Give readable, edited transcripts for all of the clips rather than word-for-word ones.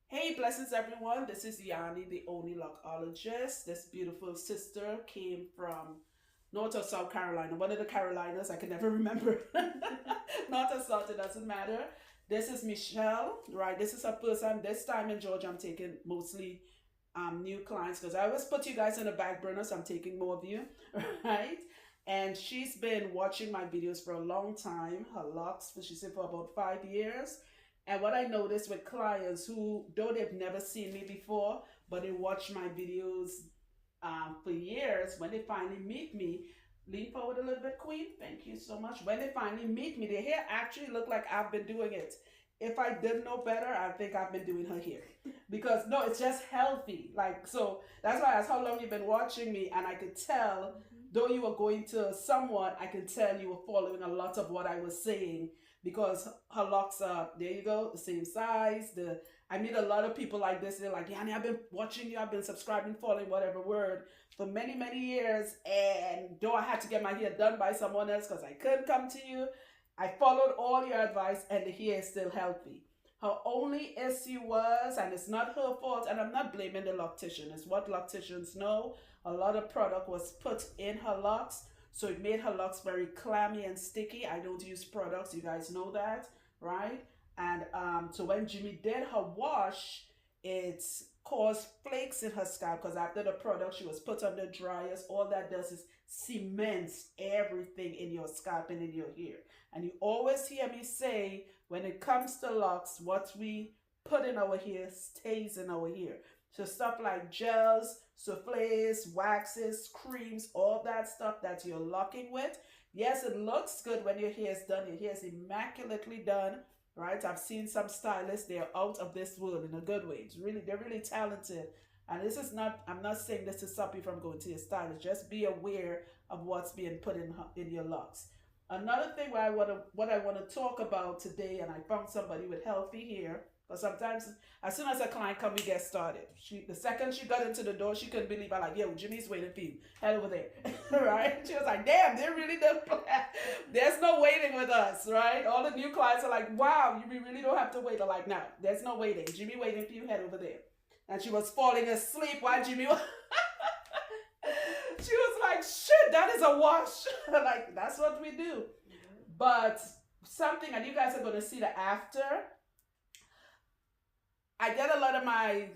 Hey, blessings everyone. This is Yanni, the only lochologist. This beautiful sister came from North or South Carolina, one of the Carolinas. I can never remember. North or South, it doesn't matter. This is Michelle, right? This is her first time. This time in Georgia, I'm taking mostly new clients because I always put you guys in the back burner, so I'm taking more of you, right? And she's been watching my videos for a long time. Her locks, she said for about 5 years. And what I noticed with clients who, though they've never seen me before, but they watch my videos for years, when they finally meet me, lean forward a little bit, Queen. Thank you so much. When they finally meet me, their hair actually look like I've been doing it. If I didn't know better, I think I've been doing her hair because no, it's just healthy. Like so, that's why I asked how long you've been watching me, and I could tell. Though you were going to someone, I can tell you were following a lot of what I was saying because her locks are there. You go, the same size. The I meet a lot of people like this. They're like, Yanni, I've been watching you. I've been subscribing, following whatever word for many, many years. And though I had to get my hair done by someone else because I couldn't come to you, I followed all your advice and the hair is still healthy. Her only issue was, and it's not her fault, and I'm not blaming the loctician, it's what locticians know. A lot of product was put in her locks, so it made her locks very clammy and sticky. I don't use products, you guys know that, right? And so when Jimmy did her wash, it caused flakes in her scalp because after the product she was put on the dryers, all that does is cements everything in your scalp and in your hair. And you always hear me say, when it comes to locks, what we put in our hair stays in our hair. So stuff like gels, souffles, waxes, creams, all that stuff that you're locking with. Yes, it looks good when your hair is done. Your hair is immaculately done, right? I've seen some stylists, they're out of this world in a good way. It's really, they're really talented. And this is not, I'm not saying this to stop you from going to your stylist. Just be aware of what's being put in your locks. Another thing what I want to talk about today, and I found somebody with healthy hair, because sometimes as soon as a client come, we get started. The second she got into the door, she couldn't believe. I like, yo, Jimmy's waiting for you. Head over there, right? She was like, damn, they really don't. There's no waiting with us, right? All the new clients are like, wow, you really don't have to wait. I'm like, no, there's no waiting. Jimmy waiting for you. Head over there. And she was falling asleep while Jimmy was. She was like, shit, that is a wash. Like, that's what we do. But something, and you guys are going to see the after. I get a lot of my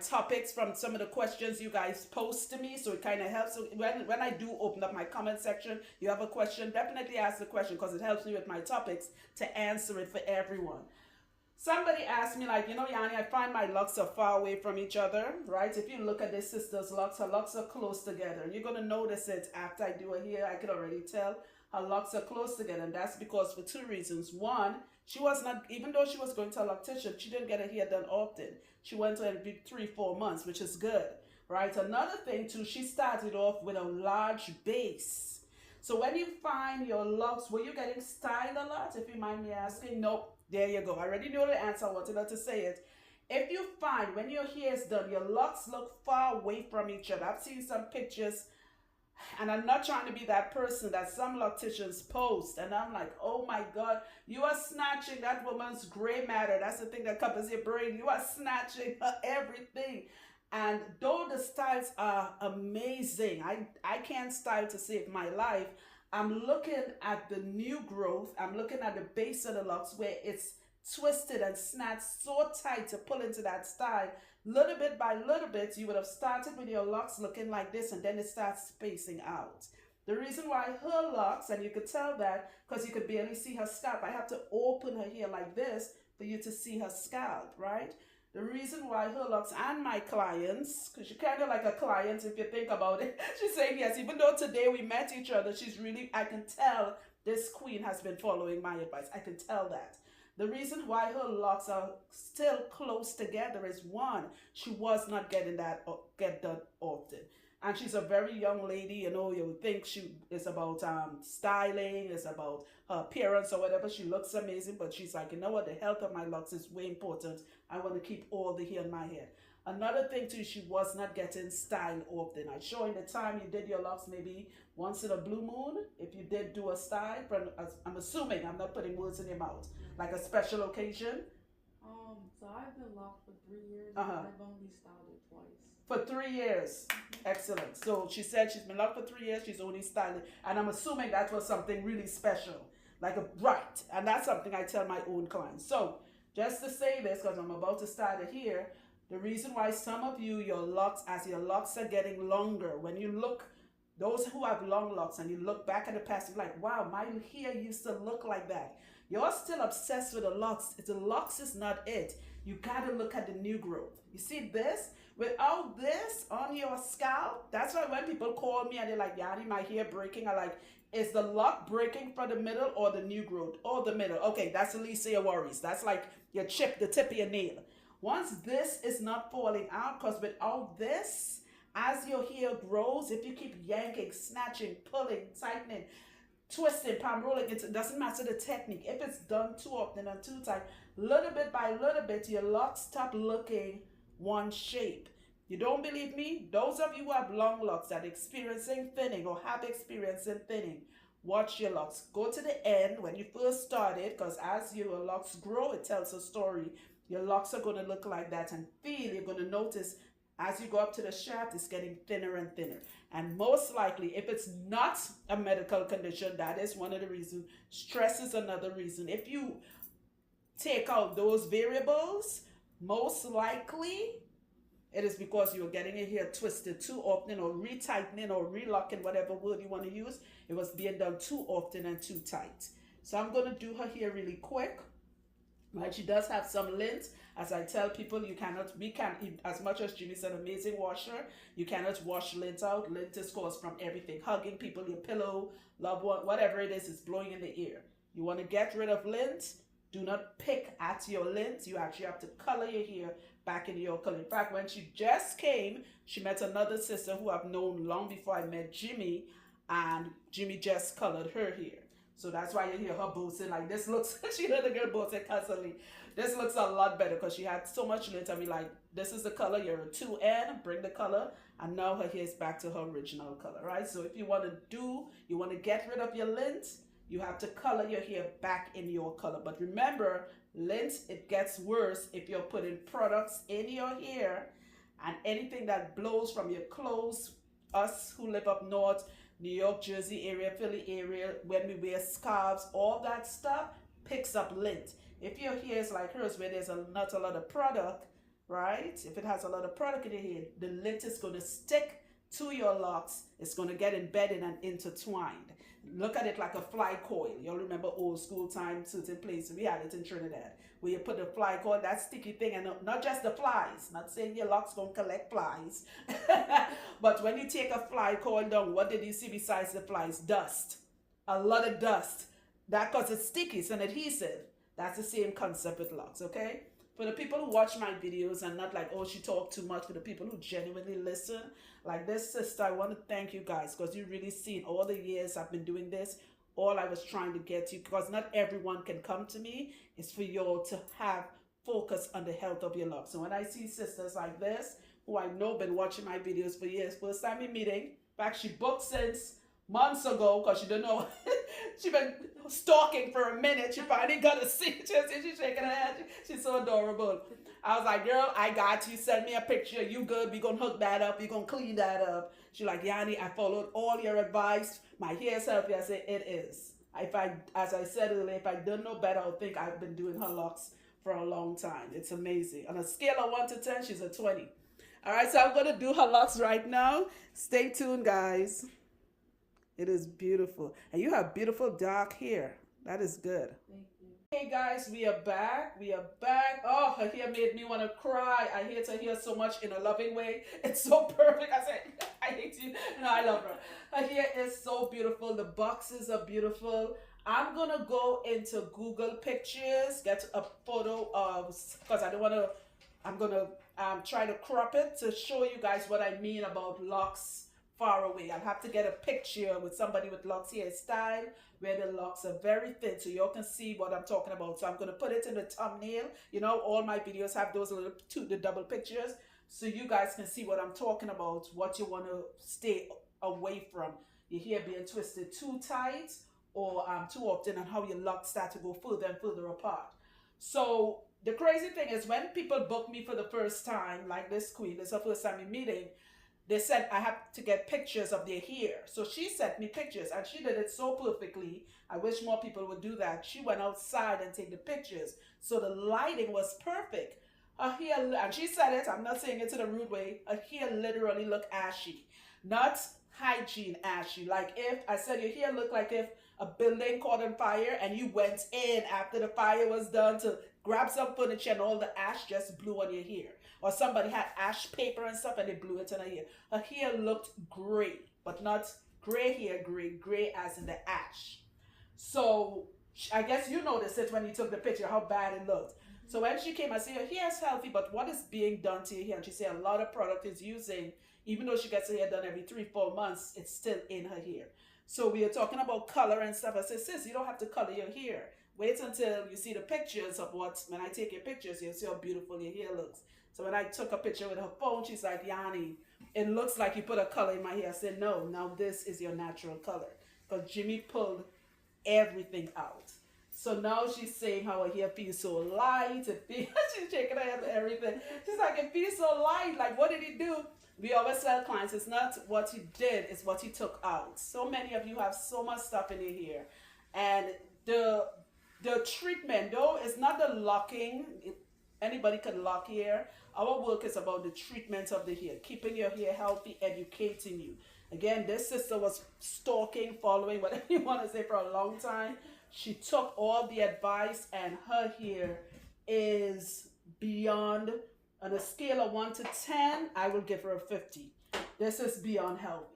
topics from some of the questions you guys post to me, so it kind of helps. So when I do open up my comment section, you have a question, definitely ask the question because it helps me with my topics to answer it for everyone. Somebody asked me, like, Yanni, I find my locks are far away from each other, right? If you look at this sister's locks, her locks are close together. And you're going to notice it after I do it here. I can already tell her locks are close together. And that's because for two reasons. One, she was not, even though she was going to a loctician, she didn't get her hair done often. She went to every 3-4 months, which is good, right? Another thing, too, she started off with a large base. So when you find your locks, were you getting styled a lot, if you mind me asking? Nope. There you go. I already know the answer. I wanted her to say it. If you find when your hair is done, your locks look far away from each other. I've seen some pictures, and I'm not trying to be that person that some locticians post. And I'm like, oh my God, you are snatching that woman's gray matter. That's the thing that covers your brain. You are snatching her everything. And though the styles are amazing, I can't style to save my life. I'm looking at the new growth. I'm looking at the base of the locks where it's twisted and snatched so tight to pull into that style. Little bit by little bit, you would have started with your locks looking like this, and then it starts spacing out. The reason why her locks, and you could tell that because you could barely see her scalp. I have to open her hair like this for you to see her scalp, right? The reason why her locks and my clients, because you're kind of like a client if you think about it. She's saying yes, even though today we met each other, I can tell this queen has been following my advice. I can tell that. The reason why her locks are still close together is one, she was not getting that get done often. And she's a very young lady, you would think she is about styling, is about her appearance or whatever. She looks amazing, but she's like, you know what, the health of my locks is way important. I want to keep all the hair in my head. Another thing too, she was not getting style often. I show in the time you did your locks maybe once in a blue moon. If you did do a style, I'm assuming, I'm not putting words in your mouth, like a special occasion. So I've been locked for 3 years, Uh but huh. I've only styled it twice. For 3 years. Excellent. So she said she's been locked for 3 years. She's only styling, and I'm assuming that was something really special, like a bright. And that's something I tell my own clients. So just to say this, because I'm about to start it here, the reason why some of you, your locks, as your locks are getting longer, when you look, those who have long locks, and you look back at the past, you're like, wow, my hair used to look like that. You're still obsessed with the locks. The locks is not it. You gotta look at the new growth. You see this? Without this on your scalp, that's why when people call me and they're like, Yanni, my hair breaking, I like, is the lock breaking from the middle or the new growth? Or the middle. Okay, that's the least of your worries. That's like your chip, the tip of your nail. Once this is not falling out, because without this, as your hair grows, if you keep yanking, snatching, pulling, tightening, twisting, palm rolling, it doesn't matter the technique. If it's done too often and too tight, little bit by little bit, your locks stop looking one shape. You don't believe me? Those of you who have long locks that are experiencing thinning or have experiencing thinning, watch your locks. Go to the end when you first started, because as your locks grow, it tells a story. Your locks are going to look like that, and feel, you're going to notice as you go up to the shaft, it's getting thinner and thinner. And most likely, if it's not a medical condition, that is one of the reasons. Stress is another reason. If you take out those variables, most likely it is because you're getting your hair twisted too often, or retightening or relocking, whatever word you want to use. It was being done too often and too tight. So I'm going to do her hair really quick. Right, she does have some lint. As I tell people, we can't eat, as much as Jimmy's an amazing washer, you cannot wash lint out. Lint is caused from everything. Hugging people, your pillow, loved one, whatever it is blowing in the ear. You want to get rid of lint, do not pick at your lint. You actually have to color your hair back into your color. In fact, when she just came, she met another sister who I've known long before I met Jimmy, and Jimmy just colored her hair. So that's why you hear her boasting like this looks, she heard the girl boasting constantly. This looks a lot better because she had so much lint. I mean, like, this is the color, you're a 2N, bring the color, and now her hair is back to her original color, right? So if you want to get rid of your lint, you have to color your hair back in your color. But remember, lint, it gets worse if you're putting products in your hair, and anything that blows from your clothes, us who live up north, New York, Jersey area, Philly area, when we wear scarves, all that stuff picks up lint. If your hair is like hers, where there's not a lot of product, right? If it has a lot of product in your hair, the lint is going to stick to your locks. It's going to get embedded and intertwined. Look at it like a fly coil. You'll remember old school time, certain places. We had it in Trinidad, where you put the fly coil, that sticky thing, and not just the flies. Not saying your locks gonna collect flies, but when you take a fly coil down, what did you see besides the flies? Dust. A lot of dust. That cause it's sticky, it's an adhesive. That's the same concept with locks, okay? For the people who watch my videos and not like, oh, she talked too much, for the people who genuinely listen, like this sister, I want to thank you guys, because you really seen all the years I've been doing this. All I was trying to get to, because not everyone can come to me, is for you all to have focus on the health of your locks. So when I see sisters like this, who I know been watching my videos for years, first time in meeting, in fact, she booked since months ago, because she didn't know. She been stalking for a minute. She finally got to see. She's shaking her head. She's so adorable. I was like, girl, I got you. Send me a picture. You good? We gonna hook that up. We gonna clean that up. She like, Yanni, I followed all your advice. My hair's healthy. I said, it is. As I said earlier, if I didn't know better, I would think I've been doing her locks for a long time. It's amazing. On a scale of 1 to 10, she's a 20. All right, so I'm gonna do her locks right now. Stay tuned, guys. It is beautiful. And you have beautiful dark hair. That is good. Thank you. Hey guys, we are back. We are back. Oh, her hair made me want to cry. I hate her hair so much in a loving way. It's so perfect. I said, I hate you. No, I love her. Her hair is so beautiful. The boxes are beautiful. I'm going to go into Google Pictures, get a photo of, because I don't want to, I'm going to try to crop it to show you guys what I mean about locks far away. I'll have to get a picture with somebody with locks hairstyle where the locks are very thin, so y'all can see what I'm talking about. So I'm going to put it in the thumbnail. You know, all my videos have those little the double pictures, so you guys can see what I'm talking about, what you want to stay away from. Your hair being twisted too tight or too often, and how your locks start to go further and further apart. So the crazy thing is when people book me for the first time, like this queen, this is her first time in meeting, they said I have to get pictures of their hair. So she sent me pictures and she did it so perfectly. I wish more people would do that. She went outside and take the pictures. So the lighting was perfect. Her hair, and she said it, I'm not saying it in a rude way, her hair literally looked ashy. Not hygiene ashy. Like if I said your hair looked like if a building caught on fire and you went in after the fire was done to grab some furniture and all the ash just blew on your hair. Or somebody had ash paper and stuff and they blew it on her hair. Her hair looked gray, but not gray hair gray as in the ash. So I guess you noticed it when you took the picture, how bad it looked. So when she came, I said, your hair is healthy, but what is being done to your hair? And she said a lot of product is using, even though she gets her hair done every 3-4 months, it's still in her hair. So we are talking about color and stuff. I said, sis, you don't have to color your hair. Wait until you see the pictures of what, when I take your pictures, you'll see how beautiful your hair looks. So when I took a picture with her phone, she's like, Yanni, it looks like you put a color in my hair. I said, no, now this is your natural color. Because Jimmy pulled everything out. So now she's saying how her hair feels so light. She's shaking her head and everything. She's like, it feels so light. Like, what did he do? We always tell clients, it's not what he did, it's what he took out. So many of you have so much stuff in your hair. And the treatment, though, is not the locking. Anybody can lock hair. Our work is about the treatment of the hair, keeping your hair healthy, educating you. Again, this sister was stalking, following, whatever you want to say, for a long time. She took all the advice and her hair is beyond, on a scale of 1 to 10, I will give her a 50. This is beyond healthy.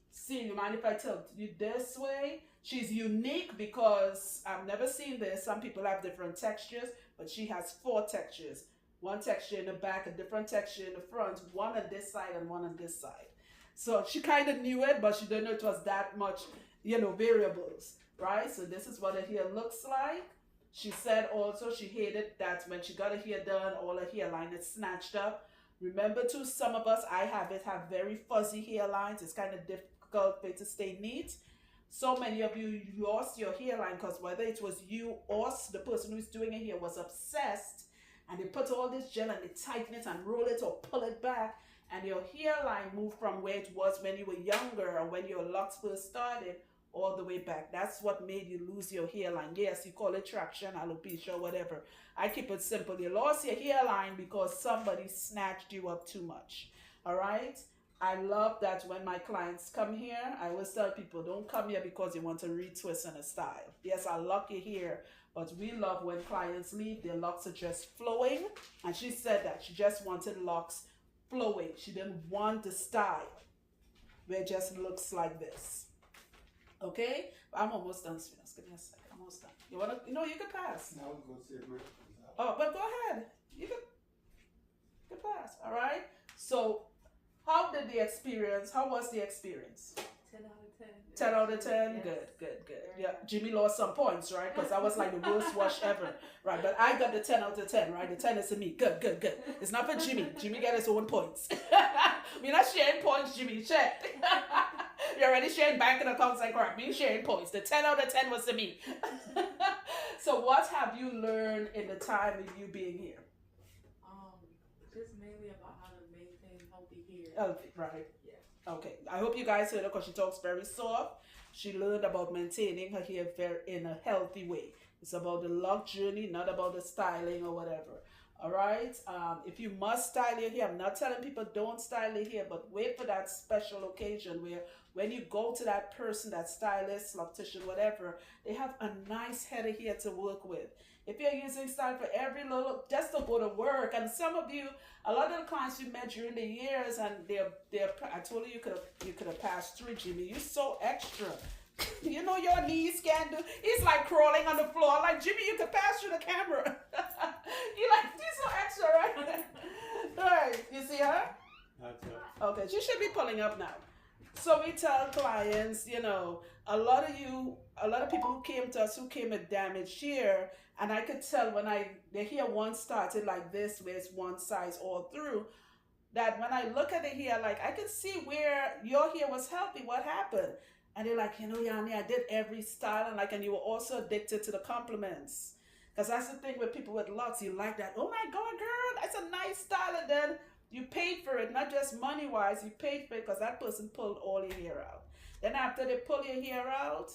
See, you mind if I tilt you this way? She's unique because I've never seen this. Some people have different textures, but she has 4 textures. One texture in the back, a different texture in the front, one on this side and one on this side. So she kind of knew it, but she didn't know it was that much, variables. Right? So this is what her hair looks like. She said also she hated that when she got her hair done, all her hairline is snatched up. Remember too, some of us, I have very fuzzy hairlines. It's kind of difficult for it to stay neat. So many of you lost your hairline because whether it was you or the person who's doing your hair was obsessed and they put all this gel and they tighten it and roll it or pull it back and your hairline moved from where it was when you were younger or when your locks first started all the way back. That's what made you lose your hairline. Yes, you call it traction, alopecia, whatever. I keep it simple. You lost your hairline because somebody snatched you up too much. All right? I love that when my clients come here, I always tell people, don't come here because you want to retwist in a style. Yes, I lock your hair, but we love when clients leave, their locks are just flowing. And she said that she just wanted locks flowing. She didn't want the style where it just looks like this. Okay, I'm almost done, sweetheart. Give me a second. I'm almost done. You wanna? You can pass. Now we'll go see it. Oh, but go ahead. You can pass. All right. So, how was the experience? 10 out of 10. 10 out of 10. Yes. Good. Yeah, Jimmy lost some points, right? Because that was like the worst wash ever, right? But I got the 10 out of 10, right? The 10 is to me. Good. It's not for Jimmy. Jimmy got his own points. We're not sharing points, Jimmy. Share. You're already sharing banking accounts and crap. Me sharing points. The 10 out of 10 was to me. So what have you learned in the time of you being here? Just mainly about how to maintain healthy hair. Healthy, right? Yeah. Okay. I hope you guys heard her because she talks very soft. She learned about maintaining her hair in a healthy way. It's about the lock journey, not about the styling or whatever. All right. If you must style your hair, I'm not telling people don't style your hair, but wait for that special occasion where when you go to that person, that stylist, loctician, whatever, they have a nice head of hair to work with. If you're using style for every little, just to go to work, and some of you, a lot of the clients you met during the years, and they're I told you could have passed through, Jimmy. You're so extra. You know your knees can't do. He's like crawling on the floor. Like, Jimmy, you could pass through the camera. You're like, he's so extra, right? Right. You see her? Okay, she should be pulling up now. So we tell clients, a lot of people who came to us who came with damaged hair, and I could tell when the hair once started like this, where it's one size all through, that when I look at the hair, like I could see where your hair was healthy, what happened. And they're like, Yanni, I did every style, and you were also addicted to the compliments. Because that's the thing with people with locks. You like that. Oh my God, girl, that's a nice style. And then you paid for it, not just money wise. You paid for it because that person pulled all your hair out. Then after they pull your hair out,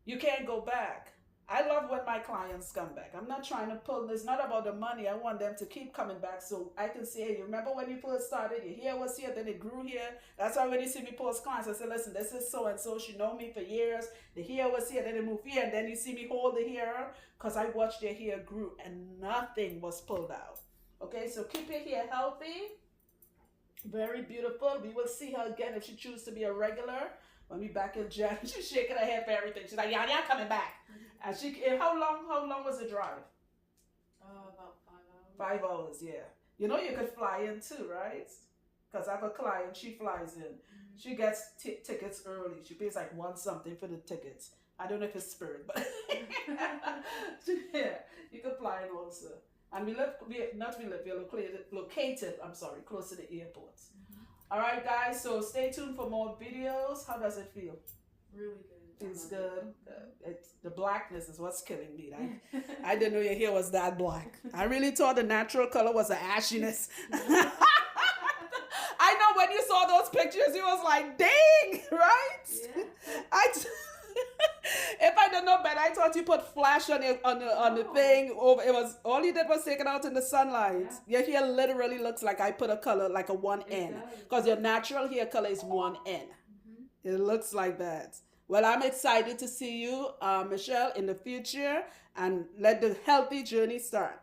you can't go back. I love when my clients come back. I'm not trying to pull. It's not about the money. I want them to keep coming back so I can say, hey, you remember when you first started? Your hair was here, then it grew here. That's why when you see me post clients, I say, listen, this is so and so. She know me for years. The hair was here, then it moved here, and then you see me hold the hair because I watched their hair grew and nothing was pulled out. Okay, so keep your hair healthy. Very beautiful. We will see her again if she chooses to be a regular. When we back in Jan, she's shaking her head for everything. She's like, yeah, I'm coming back. And how long was the drive? About 5 hours. 5 hours, yeah. You know you could fly in too, right? Because I have a client, she flies in. Mm-hmm. She gets tickets early. She pays like $1 something for the tickets. I don't know if it's Spirit, but yeah, you could fly in also. And we're located, close to the airport. Mm-hmm. All right, guys, so stay tuned for more videos. How does it feel? Really good. Feels good. The blackness is what's killing me. I didn't know your hair was that black. I really thought the natural color was the ashiness. I know when you saw those pictures, you was like, dang, right? Yeah. If I didn't know better, I thought you put flash on the thing. Over it was all you did was take it out in the sunlight. Yeah. Your hair literally looks like I put a color like a 1N because your natural hair color is 1N. Mm-hmm. It looks like that. Well, I'm excited to see you, Michelle, in the future, and let the healthy journey start.